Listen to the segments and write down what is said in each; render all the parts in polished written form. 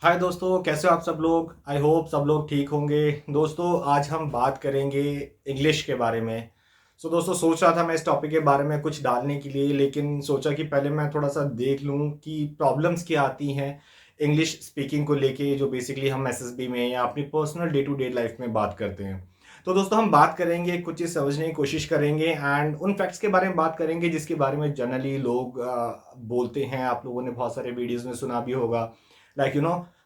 हाय दोस्तों, कैसे हो आप सब लोग। आई होप सब लोग ठीक होंगे। दोस्तों, आज हम बात करेंगे इंग्लिश के बारे में। दोस्तों, सोच रहा था मैं इस टॉपिक के बारे में कुछ डालने के लिए, लेकिन सोचा कि पहले मैं थोड़ा सा देख लूँ कि प्रॉब्लम्स क्या आती हैं इंग्लिश स्पीकिंग को लेके, जो बेसिकली हम एसएसबी में या अपनी personal day to day life में बात करते हैं। तो दोस्तों, हम बात करेंगे, कुछ चीज़ समझने की कोशिश करेंगे एंड उन फैक्ट्स के बारे में बात करेंगे जिसके बारे में जनरली लोग बोलते हैं। आप लोगों ने बहुत सारे वीडियोज़ में सुना भी होगा, like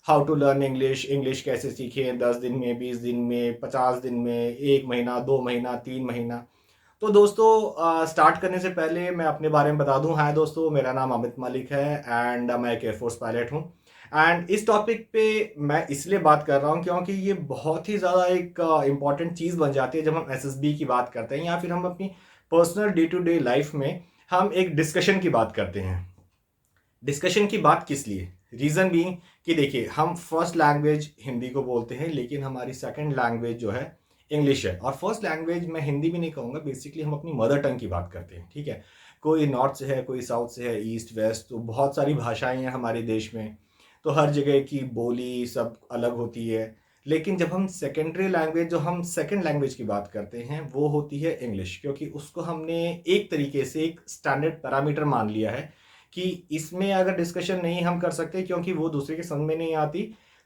how to learn English, English कैसे सीखें 10 दिन में, 20 दिन में, 50 दिन में, 1 महीना, 2 महीना, 3 महीना। तो दोस्तों, स्टार्ट करने से पहले मैं अपने बारे में बता दूं। हाय दोस्तों, मेरा नाम अमित मलिक है एंड मैं एक एयरफोर्स पायलट हूं। एंड इस टॉपिक पे मैं इसलिए बात कर रहा हूं क्योंकि ये बहुत ही ज़्यादा एक इम्पॉर्टेंट चीज़ बन जाती है जब हम एसएसबी की बात करते हैं या फिर हम अपनी personal day to day life में हम एक डिस्कशन की बात करते हैं। डिस्कशन की बात किस लिए? रीज़न भी कि देखिए, हम फर्स्ट लैंग्वेज हिंदी को बोलते हैं, लेकिन हमारी सेकंड लैंग्वेज जो है इंग्लिश है। और फर्स्ट लैंग्वेज मैं हिंदी भी नहीं कहूँगा, बेसिकली हम अपनी मदर टंग की बात करते हैं, ठीक है। कोई नॉर्थ से है, कोई साउथ से है, ईस्ट वेस्ट, तो बहुत सारी भाषाएं हैं हमारे देश में। तो हर जगह की बोली सब अलग होती है। लेकिन जब हम सेकेंडरी लैंग्वेज, जो हम सेकंड लैंग्वेज की बात करते हैं, वो होती है इंग्लिश, क्योंकि उसको हमने एक तरीके से एक स्टैंडर्ड पैरामीटर मान लिया है कि इसमें अगर डिस्कशन नहीं हम कर सकते क्योंकि वो दूसरे के समझ में नहीं आती।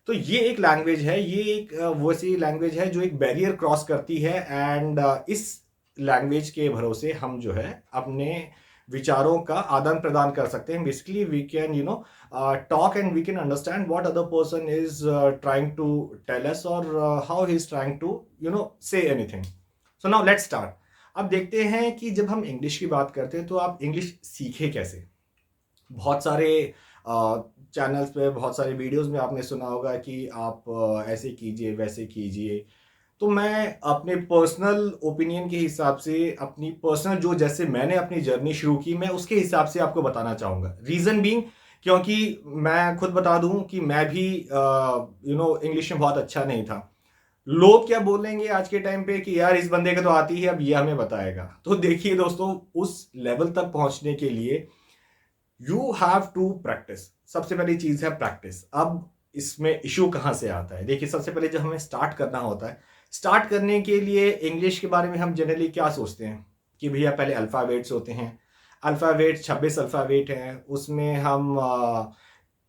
तो ये एक लैंग्वेज है, ये एक वैसी लैंग्वेज है जो एक बैरियर क्रॉस करती है एंड इस लैंग्वेज के भरोसे हम जो है अपने विचारों का आदान प्रदान कर सकते हैं। Basically we can talk and we can understand what other person is trying to tell us or how he is trying to say anything. So now let's start. अब देखते हैं कि जब हम इंग्लिश की बात करते हैं तो आप इंग्लिश सीखे कैसे। बहुत सारे चैनल्स पे, बहुत सारे वीडियोस में आपने सुना होगा कि आप ऐसे कीजिए, वैसे कीजिए। तो मैं अपने पर्सनल ओपिनियन के हिसाब से, अपनी पर्सनल जो जैसे मैंने अपनी जर्नी शुरू की, मैं उसके हिसाब से आपको बताना चाहूँगा। रीज़न बीइंग, क्योंकि मैं खुद बता दूँ कि मैं भी इंग्लिश में बहुत अच्छा नहीं था। लोग क्या बोलेंगे आज के टाइम पे कि यार इस बंदे को तो आती है, अब ये हमें बताएगा। तो देखिए दोस्तों, उस लेवल तक पहुंचने के लिए यू हैव टू प्रैक्टिस। सबसे पहली चीज है प्रैक्टिस। अब इसमें इशू कहां से आता है? देखिए, सबसे पहले जब हमें स्टार्ट करना होता है, स्टार्ट करने के लिए इंग्लिश के बारे में हम जनरली क्या सोचते हैं कि भैया पहले अल्फ़ाबेट्स होते हैं। अल्फ़ाबेट 26 अल्फ़ाबेट हैं, उसमें हम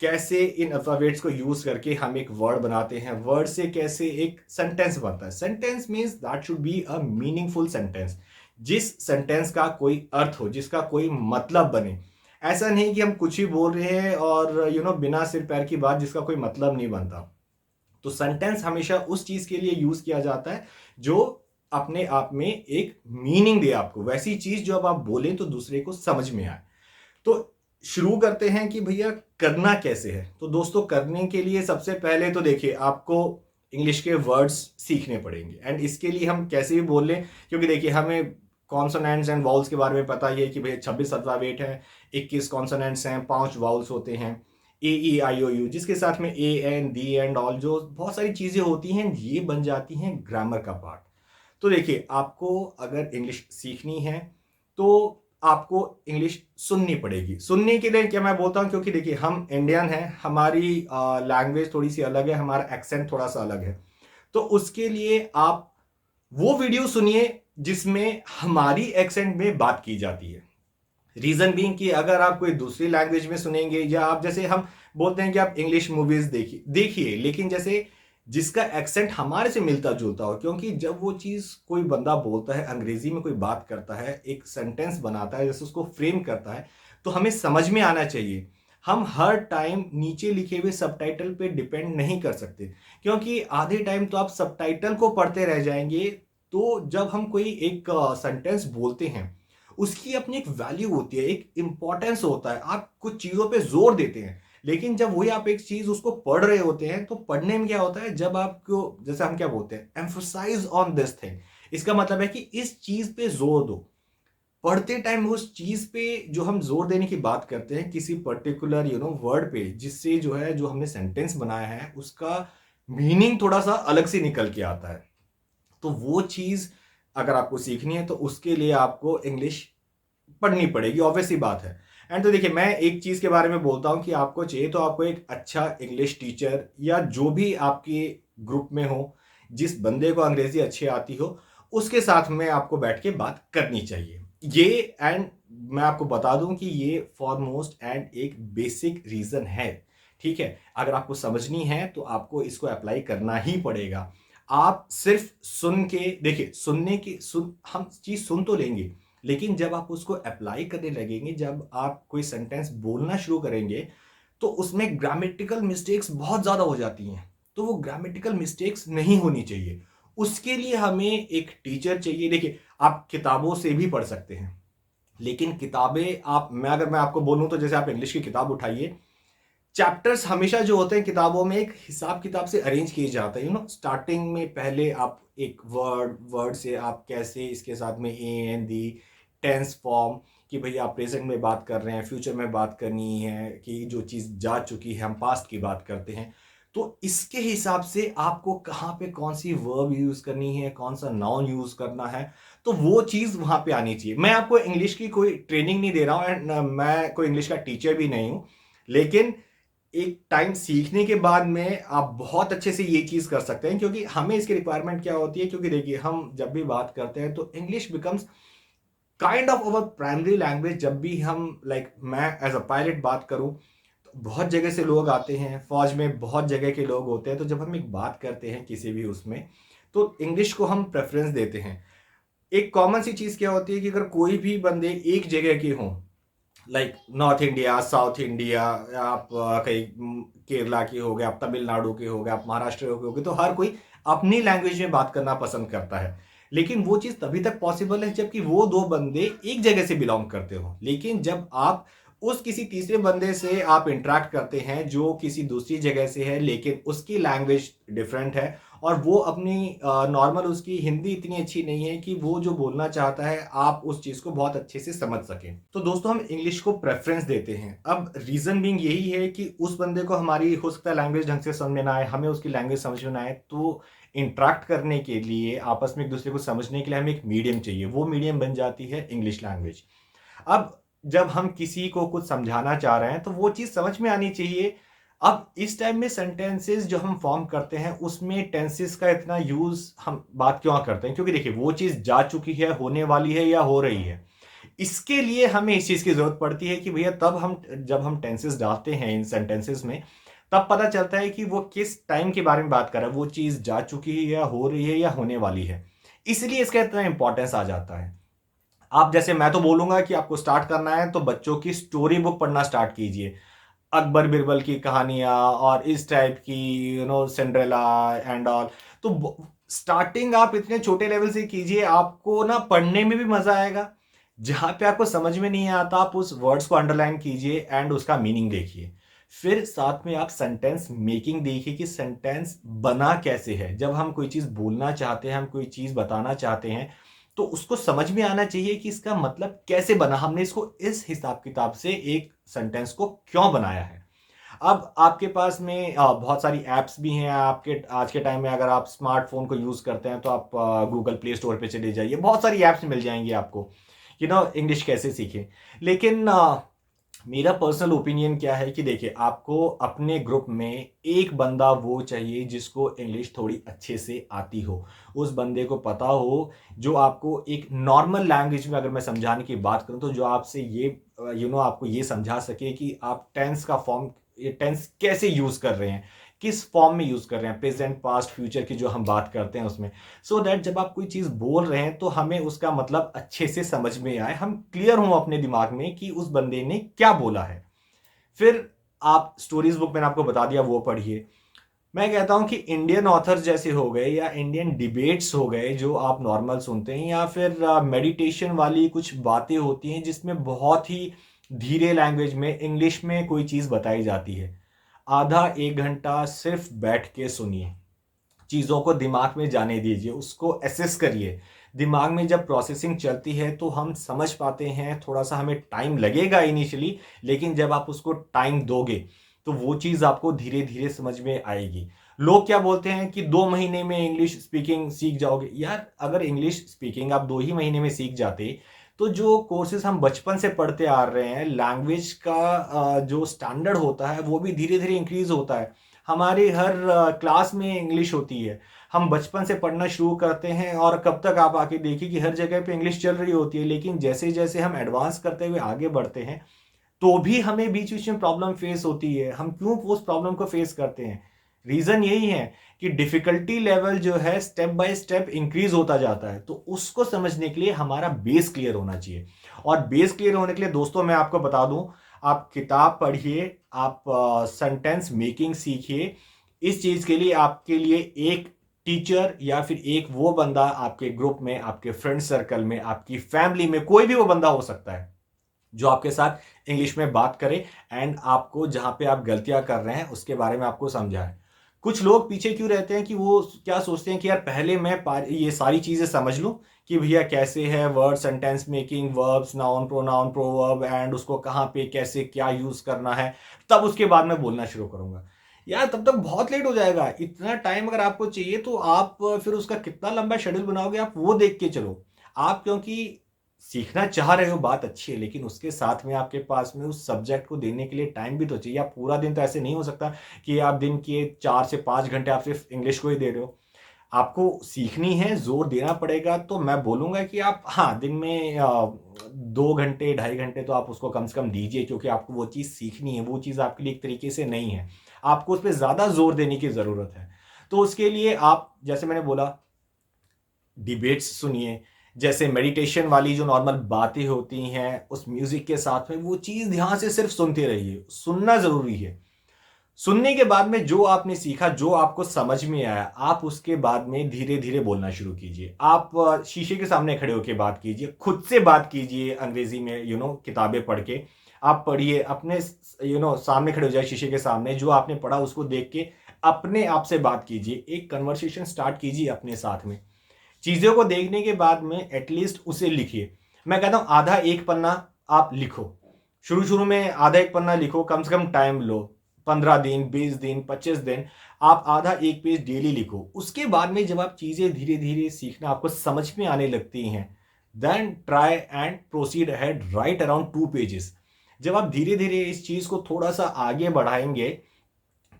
कैसे इन अल्फ़ाबेट्स को यूज़ करके हम एक वर्ड बनाते हैं, वर्ड से कैसे एक सेंटेंस बनता है। Sentence means that should be a meaningful sentence, जिस सेंटेंस का कोई अर्थ हो, जिसका कोई मतलब बने। ऐसा नहीं कि हम कुछ ही बोल रहे हैं और बिना सिर पैर की बात जिसका कोई मतलब नहीं बनता। तो सेंटेंस हमेशा उस चीज के लिए यूज किया जाता है जो अपने आप में एक मीनिंग दे आपको, वैसी चीज जो अब आप बोलें तो दूसरे को समझ में आए। तो शुरू करते हैं कि भैया करना कैसे है। तो दोस्तों, करने के लिए सबसे पहले तो देखिए, आपको इंग्लिश के वर्ड्स सीखने पड़ेंगे एंड इसके लिए हम कैसे भी बोल लें, क्योंकि देखिए हमें कॉन्सोनेंट्स एंड वाउल्स के बारे में पता ही है कि भैया 26 अल्फाबेट है, 21 कॉन्सोनेंट्स हैं, 5 वाउल्स होते हैं, ए ई आई ओ यू, जिसके साथ में A N the and all, जो बहुत सारी चीजें होती हैं, ये बन जाती हैं ग्रामर का पार्ट। तो देखिए, आपको अगर इंग्लिश सीखनी है तो आपको इंग्लिश सुननी पड़ेगी। सुनने के लिए क्या मैं बोलता हूँ, क्योंकि देखिए हम इंडियन हैं, हमारी लैंग्वेज थोड़ी सी अलग है, हमारा एक्सेंट थोड़ा सा अलग है। तो उसके लिए आप वो वीडियो सुनिए जिसमें हमारी एक्सेंट में बात की जाती है। रीजन बीइंग कि अगर आप कोई दूसरी लैंग्वेज में सुनेंगे, या आप जैसे हम बोलते हैं कि आप इंग्लिश मूवीज देखिए देखिए, लेकिन जैसे जिसका एक्सेंट हमारे से मिलता जुलता हो, क्योंकि जब वो चीज कोई बंदा बोलता है, अंग्रेजी में कोई बात करता है, एक सेंटेंस बनाता है, जैसे उसको फ्रेम करता है, तो हमें समझ में आना चाहिए। हम हर टाइम नीचे लिखे हुए सबटाइटल पे डिपेंड नहीं कर सकते, क्योंकि आधे टाइम तो आप सबटाइटल को पढ़ते रह जाएंगे। तो जब हम कोई एक सेंटेंस बोलते हैं, उसकी अपनी एक वैल्यू होती है, एक इंपॉर्टेंस होता है, आप कुछ चीजों पे जोर देते हैं। लेकिन जब वही आप एक चीज उसको पढ़ रहे होते हैं, तो पढ़ने में क्या होता है, जब आपको, जैसे हम क्या बोलते हैं, एम्फोसाइज ऑन दिस थिंग, इसका मतलब है कि इस चीज पे जोर दो। पढ़ते टाइम उस चीज पे जो हम जोर देने की बात करते हैं, किसी पर्टिकुलर वर्ड पे, जिससे जो है, जो हमने सेंटेंस बनाया है, उसका मीनिंग थोड़ा सा अलग से निकल के आता है। तो वो चीज अगर आपको सीखनी है तो उसके लिए आपको इंग्लिश पढ़नी पड़ेगी, ऑब्वियस सी बात है। एंड तो देखिए, मैं एक चीज़ के बारे में बोलता हूँ कि आपको चाहिए तो आपको एक अच्छा इंग्लिश टीचर या जो भी आपके ग्रुप में हो, जिस बंदे को अंग्रेजी अच्छी आती हो, उसके साथ में आपको बैठ के बात करनी चाहिए। ये एंड मैं आपको बता दूं कि ये फॉरमोस्ट एंड एक बेसिक रीज़न है, ठीक है? अगर आपको समझनी है तो आपको इसको अप्लाई करना ही पड़ेगा। आप सिर्फ सुन के देखिए, सुनने की हम चीज़ सुन तो लेंगे, लेकिन जब आप उसको अप्लाई करने लगेंगे, जब आप कोई सेंटेंस बोलना शुरू करेंगे, तो उसमें ग्रामेटिकल मिस्टेक्स बहुत ज़्यादा हो जाती हैं। तो वो ग्रामेटिकल मिस्टेक्स नहीं होनी चाहिए। उसके लिए हमें एक टीचर चाहिए। देखिए, आप किताबों से भी पढ़ सकते हैं, लेकिन किताबें अगर मैं आपको बोलूँ तो जैसे आप इंग्लिश की किताब उठाइए, चैप्टर्स हमेशा जो होते हैं किताबों में एक हिसाब किताब से अरेंज किए जाते हैं। स्टार्टिंग में पहले आप एक वर्ड से आप कैसे इसके साथ में A N the tense form, कि भैया आप प्रेजेंट में बात कर रहे हैं, फ्यूचर में बात करनी है, कि जो चीज़ जा चुकी है हम पास्ट की बात करते हैं। तो इसके हिसाब से आपको कहाँ पे कौन सी वर्ब यूज़ करनी है, कौन सा नाउन यूज़ करना है, तो वो चीज़ वहाँ पे आनी चाहिए। मैं आपको इंग्लिश की कोई ट्रेनिंग नहीं दे रहा हूँ एंड मैं कोई इंग्लिश का टीचर भी नहीं हूँ, लेकिन एक टाइम सीखने के बाद में आप बहुत अच्छे से ये चीज़ कर सकते हैं, क्योंकि हमें इसकी रिक्वायरमेंट क्या होती है, क्योंकि देखिए हम जब भी बात करते हैं तो English becomes kind of our primary language. जब भी हम मैं एज अ पायलट बात करूं, तो बहुत जगह से लोग आते हैं, फौज में बहुत जगह के लोग होते हैं, तो जब हम एक बात करते हैं किसी भी उसमें, तो इंग्लिश को हम प्रेफरेंस देते हैं। एक कॉमन सी चीज़ क्या होती है कि अगर कोई भी बंदे एक जगह के हों, नॉर्थ इंडिया, साउथ इंडिया, आप कहीं केरला के हो गए, आप तमिलनाडु के हो गए, आप महाराष्ट्र के हो गए, तो हर कोई अपनी लैंग्वेज में बात करना पसंद करता है। लेकिन वो चीज़ तभी तक पॉसिबल है जबकि वो दो बंदे एक जगह से बिलोंग करते हो। लेकिन जब आप उस किसी तीसरे बंदे से आप इंटरेक्ट करते हैं जो किसी दूसरी जगह से है, लेकिन उसकी लैंग्वेज डिफरेंट है, और वो अपनी नॉर्मल उसकी हिंदी इतनी अच्छी नहीं है कि वो जो बोलना चाहता है आप उस चीज़ को बहुत अच्छे से समझ सकें, तो दोस्तों हम इंग्लिश को प्रेफरेंस देते हैं। अब रीज़न बीइंग यही है कि उस बंदे को हमारी हो सकता है लैंग्वेज ढंग से समझ में ना आए, हमें उसकी लैंग्वेज समझ में ना आए, तो इंटरेक्ट करने के लिए, आपस में एक दूसरे को समझने के लिए हमें एक मीडियम चाहिए। वो मीडियम बन जाती है इंग्लिश लैंग्वेज। अब जब हम किसी को कुछ समझाना चाह रहे हैं तो वो चीज़ समझ में आनी चाहिए। अब इस टाइम में सेंटेंसेस जो हम फॉर्म करते हैं उसमें टेंसेस का इतना यूज़ हम बात क्यों करते हैं, क्योंकि देखिए वो चीज़ जा चुकी है, होने वाली है या हो रही है। इसके लिए हमें इस चीज़ की ज़रूरत पड़ती है कि भैया जब हम टेंसेस डालते हैं इन सेंटेंसेस में, तब पता चलता है कि वो किस टाइम के बारे में बात कर रहा है, वो चीज़ जा चुकी है या हो रही है या होने वाली है। इसलिए इसका इतना इंपॉर्टेंस आ जाता है। आप जैसे मैं तो बोलूंगा कि आपको स्टार्ट करना है तो बच्चों की स्टोरी बुक पढ़ना स्टार्ट कीजिए। अकबर बिरबल की कहानियां और इस टाइप की, सिंड्रेला एंड ऑल। तो स्टार्टिंग आप इतने छोटे लेवल से कीजिए, आपको ना पढ़ने में भी मजा आएगा। जहां पे आपको समझ में नहीं आता आप उस वर्ड्स को अंडरलाइन कीजिए एंड उसका मीनिंग देखिए। फिर साथ में आप सेंटेंस मेकिंग देखिए कि सेंटेंस बना कैसे है। जब हम कोई चीज बोलना चाहते हैं, हम कोई चीज बताना चाहते हैं, तो उसको समझ में आना चाहिए कि इसका मतलब कैसे बना, हमने इसको इस हिसाब किताब से एक सेंटेंस को क्यों बनाया है। अब आपके पास में बहुत सारी ऐप्स भी हैं। आपके आज के टाइम में अगर आप स्मार्टफोन को यूज़ करते हैं तो आप गूगल प्ले स्टोर पे चले जाइए, बहुत सारी ऐप्स मिल जाएंगी आपको, इंग्लिश कैसे सीखें। लेकिन मेरा पर्सनल ओपिनियन क्या है कि देखिए, आपको अपने ग्रुप में एक बंदा वो चाहिए जिसको इंग्लिश थोड़ी अच्छे से आती हो। उस बंदे को पता हो, जो आपको एक नॉर्मल लैंग्वेज में, अगर मैं समझाने की बात करूं तो जो आपसे ये आपको ये समझा सके कि आप टेंस कैसे यूज कर रहे हैं, किस फॉर्म में यूज कर रहे हैं, प्रेजेंट पास्ट फ्यूचर की जो हम बात करते हैं उसमें। सो दैट जब आप कोई चीज बोल रहे हैं तो हमें उसका मतलब अच्छे से समझ में आए, हम क्लियर हों अपने दिमाग में कि उस बंदे ने क्या बोला है। फिर आप स्टोरीज बुक मैंने आपको बता दिया, वो पढ़िए। मैं कहता हूं कि इंडियन ऑथर्स जैसे हो गए या इंडियन डिबेट्स हो गए जो आप नॉर्मल सुनते हैं, या फिर मेडिटेशन वाली कुछ बातें होती हैं जिसमें बहुत ही धीरे लैंग्वेज में इंग्लिश में कोई चीज़ बताई जाती है, आधा एक घंटा सिर्फ बैठ के सुनिए, चीज़ों को दिमाग में जाने दीजिए, उसको एसेस करिए। दिमाग में जब प्रोसेसिंग चलती है तो हम समझ पाते हैं। थोड़ा सा हमें टाइम लगेगा इनिशियली, लेकिन जब आप उसको टाइम दोगे तो वो चीज़ आपको धीरे धीरे समझ में आएगी। लोग क्या बोलते हैं कि 2 महीने में इंग्लिश स्पीकिंग सीख जाओगे। यार, अगर इंग्लिश स्पीकिंग आप 2 ही महीने में सीख जाते तो जो कोर्सेज हम बचपन से पढ़ते आ रहे हैं, लैंग्वेज का जो स्टैंडर्ड होता है वो भी धीरे धीरे इंक्रीज होता है। हमारी हर क्लास में इंग्लिश होती है। हम बचपन से पढ़ना शुरू करते हैं और कब तक आप आके देखिए कि हर जगह पे इंग्लिश चल रही होती है, लेकिन जैसे जैसे हम एडवांस करते हुए आगे बढ़ते हैं तो भी हमें बीच बीच में प्रॉब्लम फेस होती है। हम क्यों उस प्रॉब्लम को फेस करते हैं? रीजन यही है कि डिफिकल्टी लेवल जो है स्टेप बाय स्टेप इंक्रीज होता जाता है। तो उसको समझने के लिए हमारा बेस क्लियर होना चाहिए। और बेस क्लियर होने के लिए दोस्तों मैं आपको बता दूं, आप किताब पढ़िए, आप सेंटेंस मेकिंग सीखिए। इस चीज के लिए आपके लिए एक टीचर या फिर एक वो बंदा आपके ग्रुप में, आपके फ्रेंड सर्कल में, आपकी फैमिली में, कोई भी वो बंदा हो सकता है जो आपके साथ इंग्लिश में बात करे एंड आपको जहां पे आप गलतियां कर रहे हैं उसके बारे में आपको समझाए। कुछ लोग पीछे क्यों रहते हैं कि वो क्या सोचते हैं कि यार पहले मैं ये सारी चीजें समझ लूं कि भैया कैसे है word, sentence making, verbs, noun, pronoun, proverb and उसको कहां पे कैसे क्या यूज करना है, तब उसके बाद मैं बोलना शुरू करूंगा। यार तब तक बहुत लेट हो जाएगा। इतना टाइम अगर आपको चाहिए तो आप फिर उसका कितना लंबा शेड्यूल बनाओगे, आप वो देख के चलो। आप क्योंकि सीखना चाह रहे हो बात अच्छी है, लेकिन उसके साथ में आपके पास में उस सब्जेक्ट को देने के लिए टाइम भी तो चाहिए। आप पूरा दिन तो ऐसे नहीं हो सकता कि आप दिन के 4 से 5 घंटे आप सिर्फ इंग्लिश को ही दे रहे हो। आपको सीखनी है, जोर देना पड़ेगा। तो मैं बोलूंगा कि आप हाँ दिन में 2 घंटे 2.5 घंटे तो आप उसको कम से कम दीजिए, क्योंकि आपको वो चीज़ सीखनी है। वो चीज़ आपके लिए एक तरीके से नहीं है, आपको उस पर ज़्यादा जोर देने की ज़रूरत है। तो उसके लिए आप जैसे मैंने बोला डिबेट्स सुनिए, जैसे मेडिटेशन वाली जो नॉर्मल बातें होती हैं उस म्यूजिक के साथ में वो चीज ध्यान से सिर्फ सुनते रहिए। सुनना जरूरी है। सुनने के बाद में जो आपने सीखा, जो आपको समझ में आया, आप उसके बाद में धीरे धीरे बोलना शुरू कीजिए। आप शीशे के सामने खड़े होकर बात कीजिए, खुद से बात कीजिए अंग्रेजी में, किताबें पढ़ के आप पढ़िए। अपने सामने खड़े हो जाए शीशे के सामने, जो आपने पढ़ा उसको देख के अपने आप से बात कीजिए। एक कन्वर्सेशन स्टार्ट कीजिए अपने साथ में। चीजों को देखने के बाद में एटलीस्ट उसे लिखिए। मैं कहता हूं आधा एक पन्ना आप लिखो। शुरू शुरू में आधा एक पन्ना लिखो, कम से कम टाइम लो, 15 दिन, 20 दिन, 25 दिन, आप आधा एक पेज डेली लिखो। उसके बाद में जब आप चीजें धीरे धीरे सीखना आपको समझ में आने लगती हैं, then try and proceed ahead, right around 2 pages. जब आप धीरे धीरे इस चीज को थोड़ा सा आगे बढ़ाएंगे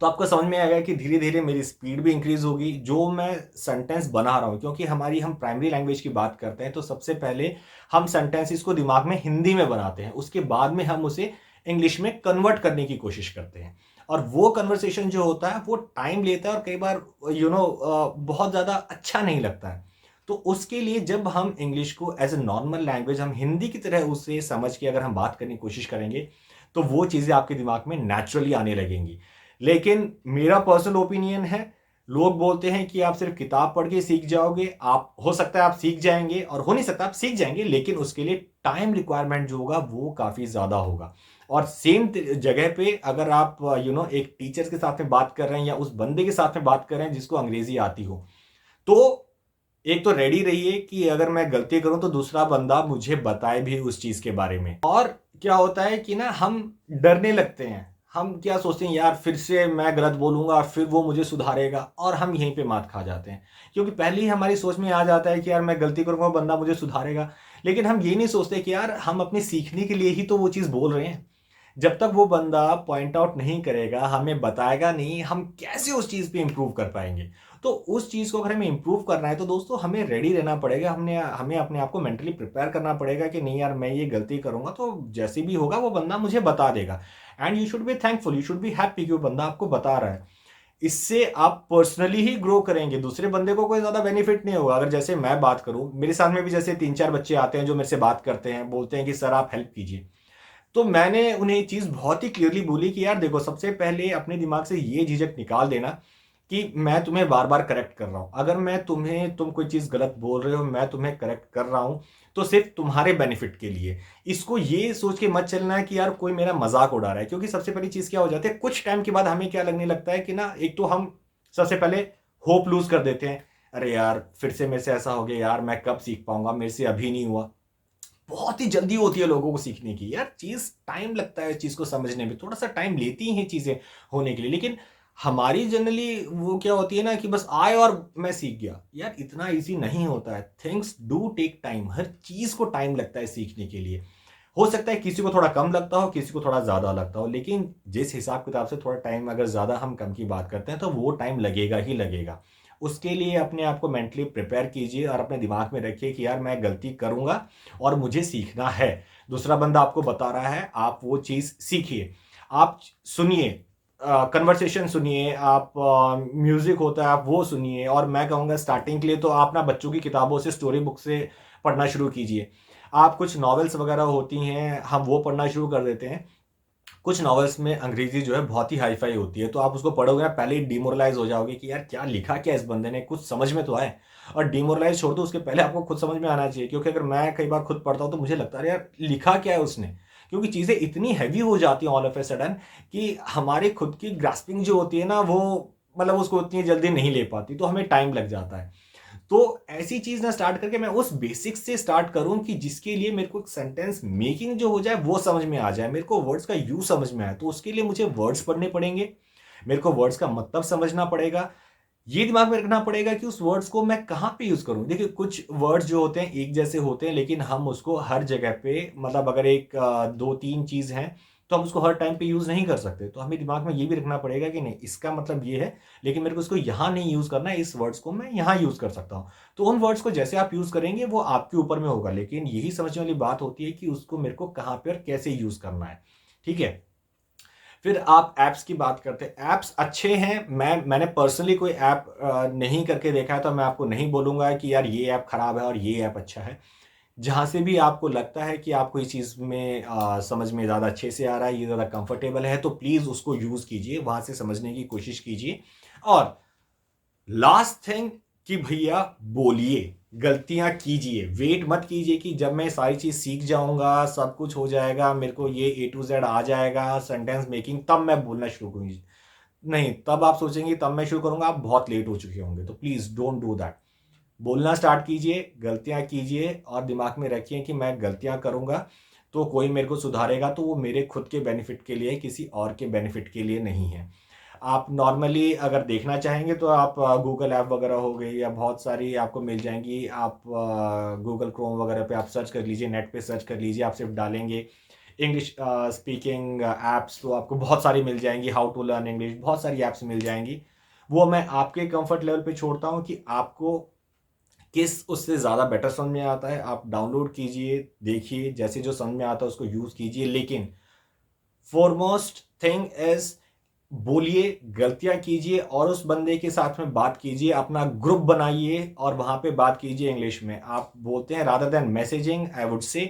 तो आपको समझ में आएगा कि धीरे धीरे मेरी स्पीड भी इंक्रीज होगी। जो मैं सेंटेंस बना रहा हूँ, क्योंकि हम प्राइमरी लैंग्वेज की बात करते हैं, तो सबसे पहले हम सेंटेंसेस को दिमाग में हिंदी में बनाते हैं, उसके बाद में हम उसे इंग्लिश में कन्वर्ट करने की कोशिश करते हैं। और वो कन्वर्सेशन जो होता है वो टाइम लेता है और कई बार बहुत ज़्यादा अच्छा नहीं लगता है। तो उसके लिए जब हम इंग्लिश को एज ए नॉर्मल लैंग्वेज, हम हिंदी की तरह उसे समझ के अगर हम बात करने की कोशिश करेंगे तो वो चीज़ें आपके दिमाग में नेचुरली आने लगेंगी। लेकिन मेरा पर्सनल ओपिनियन है, लोग बोलते हैं कि आप सिर्फ किताब पढ़ के सीख जाओगे। आप हो सकता है आप सीख जाएंगे, और हो नहीं सकता आप सीख जाएंगे, लेकिन उसके लिए टाइम रिक्वायरमेंट जो होगा वो काफ़ी ज़्यादा होगा। और सेम जगह पे अगर आप एक टीचर के साथ में बात कर रहे हैं या उस बंदे के साथ में बात कर रहे हैं जिसको अंग्रेजी आती हो, तो एक तो रेडी रहिए कि अगर मैं गलती करूं तो दूसरा बंदा मुझे बताए भी उस चीज के बारे में। और क्या होता है कि ना हम डरने लगते हैं। हम क्या सोचते हैं, यार फिर से मैं गलत बोलूंगा और फिर वो मुझे सुधारेगा, और हम यहीं पे मात खा जाते हैं। क्योंकि पहले ही हमारी सोच में आ जाता है कि यार मैं गलती करूंगा बंदा मुझे सुधारेगा। लेकिन हम ये नहीं सोचते कि यार हम अपने सीखने के लिए ही तो वो चीज़ बोल रहे हैं। जब तक वो बंदा पॉइंट आउट नहीं करेगा, हमें बताएगा नहीं, हम कैसे उस चीज़ पे इंप्रूव कर पाएंगे। तो उस चीज़ को अगर हमें इंप्रूव करना है तो दोस्तों हमें रेडी रहना पड़ेगा। हमें अपने आप को मेंटली प्रिपेयर करना पड़ेगा कि नहीं यार मैं ये गलती करूंगा तो जैसे भी होगा वो बंदा मुझे बता देगा। And you should be thankful, you should be happy कि वो बंदा आपको बता रहा है। इससे आप पर्सनली ही ग्रो करेंगे, दूसरे बंदे को कोई ज़्यादा बेनिफिट नहीं होगा। अगर जैसे मैं बात करूं, मेरे साथ में भी जैसे 3-4 बच्चे आते हैं जो मेरे से बात करते हैं, बोलते हैं कि सर आप हेल्प कीजिए। तो मैंने उन्हें ये चीज़ बहुत ही क्लियरली बोली कि यार देखो, सबसे पहले अपने दिमाग से ये झिझक निकाल देना कि मैं तुम्हें बार बार करेक्ट कर रहा हूं। अगर तुम कोई चीज़ गलत बोल रहे हो, मैं तुम्हें करेक्ट कर रहा हूं तो सिर्फ तुम्हारे बेनिफिट के लिए। इसको ये सोच के मत चलना है कि यार कोई मेरा मजाक उड़ा रहा है। क्योंकि सबसे पहली चीज़ क्या हो जाती है, कुछ टाइम के बाद हमें क्या लगने लगता है कि ना, एक तो हम सबसे पहले होप लूज कर देते हैं। अरे यार फिर से मेरे से ऐसा हो गया, यार मैं कब सीख पाऊंगा, मेरे से अभी नहीं हुआ। बहुत ही जल्दी होती है लोगों को सीखने की। यार चीज टाइम लगता है, चीज को समझने में थोड़ा सा टाइम लेती हैं चीजें होने के लिए। लेकिन हमारी जनरली वो क्या होती है ना कि बस आए और मैं सीख गया। यार इतना ईज़ी नहीं होता है। Things do take time. हर चीज़ को टाइम लगता है सीखने के लिए। हो सकता है किसी को थोड़ा कम लगता हो, किसी को थोड़ा ज़्यादा लगता हो, लेकिन जिस हिसाब-किताब से थोड़ा टाइम अगर ज़्यादा हम कम की बात करते हैं, तो वो टाइम लगेगा ही लगेगा। उसके लिए अपने आप को मेंटली प्रिपेयर कीजिए और अपने दिमाग में रखिए कि यार मैं गलती करूँगा और मुझे सीखना है। दूसरा बंदा आपको बता रहा है, आप वो चीज़ सीखिए। आप सुनिए, कन्वर्सेशन सुनिए, आप म्यूज़िक होता है आप वो सुनिए, और मैं कहूँगा स्टार्टिंग के लिए तो आप ना बच्चों की किताबों से, स्टोरी बुक से पढ़ना शुरू कीजिए। आप कुछ नॉवेल्स वगैरह होती हैं, हम वो पढ़ना शुरू कर देते हैं। कुछ नॉवेल्स में अंग्रेज़ी जो है बहुत ही हाई-फ़ाई होती है, तो आप उसको पढ़ोगे ना पहले ही डिमोरलाइज़ हो जाओगे कि यार क्या लिखा क्या है इस बंदे ने, कुछ समझ में तो आए। और डिमोरलाइज़ छोड़ दो, उसके पहले आपको खुद समझ में आना चाहिए, क्योंकि अगर मैं कई बार खुद पढ़ता हूँ तो मुझे लगता है अरे यार लिखा क्या है उसने? क्योंकि चीज़ें इतनी हेवी हो जाती हैं ऑल ऑफ अ सडन कि हमारी खुद की ग्रास्पिंग जो होती है ना वो मतलब उसको उतनी जल्दी नहीं ले पाती, तो हमें टाइम लग जाता है। तो ऐसी चीज़ ना स्टार्ट करके मैं उस बेसिक्स से स्टार्ट करूँ कि जिसके लिए मेरे को एक सेंटेंस मेकिंग जो हो जाए वो समझ में आ जाए, मेरे को वर्ड्स का यूज़ समझ में आए। तो उसके लिए मुझे वर्ड्स पढ़ने पड़ेंगे, मेरे को वर्ड्स का मतलब समझना पड़ेगा। ये दिमाग में रखना पड़ेगा कि उस वर्ड्स को मैं कहाँ पे यूज़ करूँ। देखिए कुछ वर्ड्स जो होते हैं एक जैसे होते हैं, लेकिन हम उसको हर जगह पे मतलब अगर एक 2-3 चीज़ हैं, तो हम उसको हर टाइम पे यूज़ नहीं कर सकते। तो हमें दिमाग में ये भी रखना पड़ेगा कि नहीं इसका मतलब ये है, लेकिन मेरे को इसको यहाँ नहीं यूज़ करना है, इस वर्ड्स को मैं यहाँ यूज़ कर सकता हूँ। तो उन वर्ड्स को जैसे आप यूज़ करेंगे वो आपके ऊपर में होगा, लेकिन यही समझने वाली बात होती है कि उसको मेरे को कहाँ पे और कैसे यूज़ करना है। ठीक है? फिर आप ऐप्स की बात करते हैं। ऐप्स अच्छे हैं, मैंने पर्सनली कोई ऐप नहीं करके देखा है, तो मैं आपको नहीं बोलूँगा कि यार ये ऐप खराब है और ये ऐप अच्छा है। जहाँ से भी आपको लगता है कि आपको इस चीज़ में समझ में ज़्यादा अच्छे से आ रहा है, ये ज़्यादा कंफर्टेबल है, तो प्लीज़ उसको यूज़ कीजिए, वहाँ से समझने की कोशिश कीजिए। और लास्ट थिंग कि भैया बोलिए, गलतियाँ कीजिए, वेट मत कीजिए कि जब मैं सारी चीज़ सीख जाऊँगा, सब कुछ हो जाएगा, मेरे को ये ए टू ज़ेड आ जाएगा, सेंटेंस मेकिंग, तब मैं बोलना शुरू करूँगी। नहीं, तब आप सोचेंगे तब मैं शुरू करूँगा, आप बहुत लेट हो चुके होंगे, तो प्लीज़ डोंट डू दैट। बोलना स्टार्ट कीजिए, गलतियाँ कीजिए और दिमाग में रखिए कि मैं गलतियाँ करूँगा, तो कोई मेरे को सुधारेगा तो वो मेरे खुद के बेनिफिट के लिए है, किसी और के बेनिफिट के लिए नहीं है। आप नॉर्मली अगर देखना चाहेंगे तो आप गूगल ऐप वगैरह हो गई या बहुत सारी आपको मिल जाएँगी। आप गूगल क्रोम वगैरह पे आप सर्च कर लीजिए, नेट पे सर्च कर लीजिए, आप सिर्फ़ डालेंगे इंग्लिश स्पीकिंग ऐप्स, तो आपको बहुत सारी मिल जाएँगी, हाउ टू लर्न इंग्लिश, बहुत सारी ऐप्स मिल जाएँगी। वो मैं आपके कम्फ़र्ट लेवल पे छोड़ता हूँ कि आपको किस उससे ज़्यादा बेटर समझ में आता है। आप डाउनलोड कीजिए, देखिए, जैसे जो समझ में आता है उसको यूज़ कीजिए, लेकिन फ़ॉरमोस्ट थिंग इज़ बोलिए, गलतियाँ कीजिए और उस बंदे के साथ में बात कीजिए, अपना ग्रुप बनाइए और वहाँ पे बात कीजिए इंग्लिश में। आप बोलते हैं rather than messaging, I would say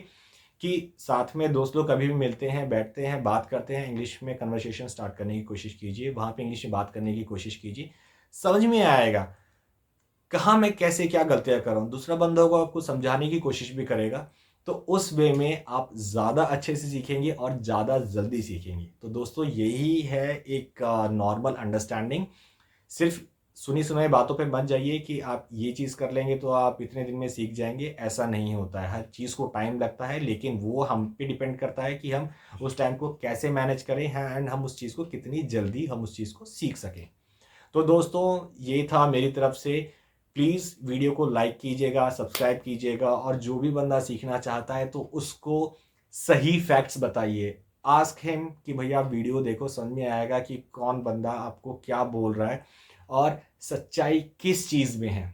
कि साथ में दोस्त लोग कभी भी मिलते हैं, बैठते हैं, बात करते हैं, इंग्लिश में कन्वर्सेशन स्टार्ट करने की कोशिश कीजिए, वहाँ पे इंग्लिश में बात करने की कोशिश कीजिए। समझ में आएगा, कहाँ मैं कैसे क्या गलतियाँ कर रहा हूँ। दूसरा बंदा होगा आपको समझाने की कोशिश भी करेगा, तो उस वे में आप ज़्यादा अच्छे से सीखेंगे और ज़्यादा जल्दी सीखेंगे। तो दोस्तों यही है एक नॉर्मल अंडरस्टैंडिंग। सिर्फ़ सुनी-सुनाई बातों पे मत जाइए कि आप ये चीज़ कर लेंगे तो आप इतने दिन में सीख जाएँगे, ऐसा नहीं होता है। हर चीज़ को टाइम लगता है, लेकिन वो हम पे डिपेंड करता है कि हम उस टाइम को कैसे मैनेज करें हैं एंड हम उस चीज़ को कितनी जल्दी हम उस चीज़ को सीख सकें। तो दोस्तों ये था मेरी तरफ से। प्लीज़ वीडियो को लाइक कीजिएगा, सब्सक्राइब कीजिएगा और जो भी बंदा सीखना चाहता है तो उसको सही फैक्ट्स बताइए। आस्क हिम कि भैया आप वीडियो देखो, समझ में आएगा कि कौन बंदा आपको क्या बोल रहा है और सच्चाई किस चीज़ में है।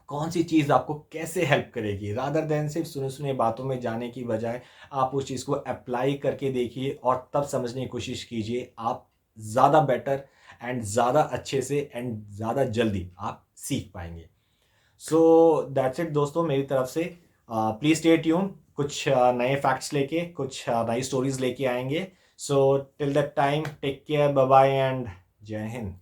कौन-सी चीज़ आपको कैसे हेल्प करेगी, रादर देन सिर्फ़ सुने-सुने बातों में जाने की बजाय आप उस चीज़ को अप्लाई करके देखिए और तब समझने की कोशिश कीजिए। आप ज़्यादा बेटर एंड ज़्यादा अच्छे से एंड ज़्यादा जल्दी आप सीख पाएँगे। सो दैट्स इट दोस्तों मेरी तरफ से। प्लीज़ स्टे ट्यून्ड, कुछ नए फैक्ट्स लेके, कुछ नई स्टोरीज़ लेके आएँगे। So till that time take care, bye bye and Jai Hind.